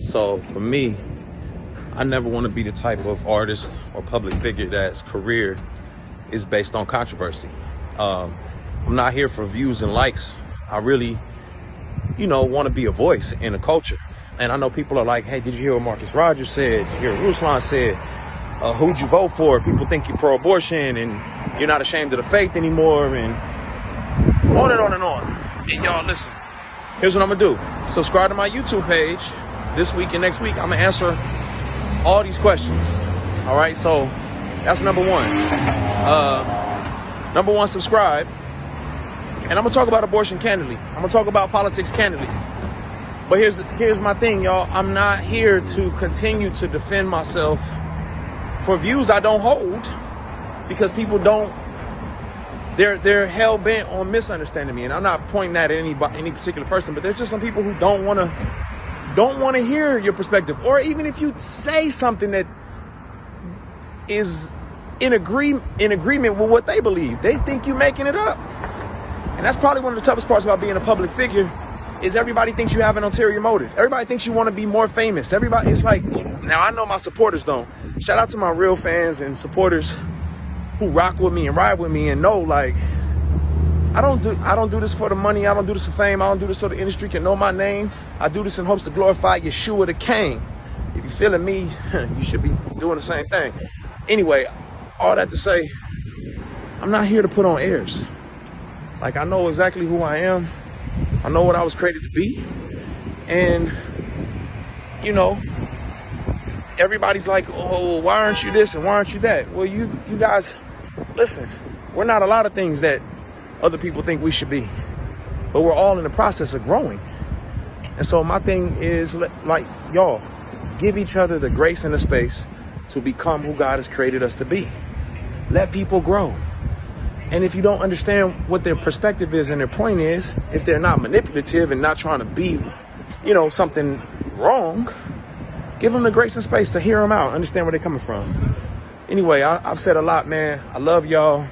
So for me, I never want to be the type of artist or public figure that's career is based on controversy. I'm not here for views and likes. I really, want to be a voice in the culture. And I know people are like, hey, did you hear what Marcus Rogers said? Did you hear what Ruslan said? Who'd you vote for? People think you're pro-abortion and you're not ashamed of the faith anymore, and on and on and on. And y'all, listen, here's what I'm gonna do. Subscribe to my YouTube page. This week and next week, I'm gonna answer all these questions. All right, so that's number one. Number one, subscribe. And I'm gonna talk about abortion candidly. I'm gonna talk about politics candidly. But here's my thing, y'all. I'm not here to continue to defend myself for views I don't hold, because people don't. They're hell bent on misunderstanding me, and I'm not pointing that at any particular person. But there's just some people who don't want to hear your perspective, or even if you say something that is in agreement with what they believe, they think you're making it up. And that's probably one of the toughest parts about being a public figure, is everybody thinks you have an ulterior motive. Everybody thinks you want to be more famous. Everybody, it's like, now I know my supporters don't. Shout out to my real fans and supporters who rock with me and ride with me and know, like, I don't do this for the money. I don't do this for fame. I don't do this so the industry can know my name. I do this in hopes to glorify Yeshua the King. If you're feeling me, you should be doing the same thing. Anyway, all that to say, I'm not here to put on airs. Like, I know exactly who I am. I know what I was created to be. And, everybody's like, oh, why aren't you this and why aren't you that? Well, you guys, listen, we're not a lot of things that other people think we should be. But we're all in the process of growing. And so my thing is, like, y'all, give each other the grace and the space to become who God has created us to be. Let people grow. And if you don't understand what their perspective is and their point is, if they're not manipulative and not trying to be, something wrong, give them the grace and space to hear them out, understand where they're coming from. Anyway, I've said a lot, man. I love y'all.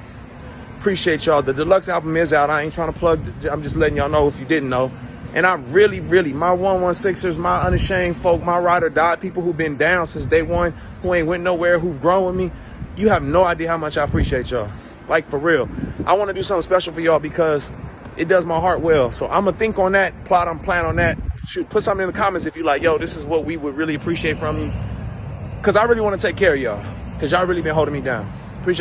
Appreciate y'all. The deluxe album is out. I ain't trying to plug. I'm just letting y'all know if you didn't know. And I really, my 116ers, my unashamed folk, my ride or die, people who've been down since day one, who ain't went nowhere, who've grown with me, you have no idea how much I appreciate y'all. Like, for real. I want to do something special for y'all because it does my heart well. So I'm going to think on that, plan on that. Shoot, put something in the comments if you like, yo, this is what we would really appreciate from you. Because I really want to take care of y'all. Because y'all really been holding me down.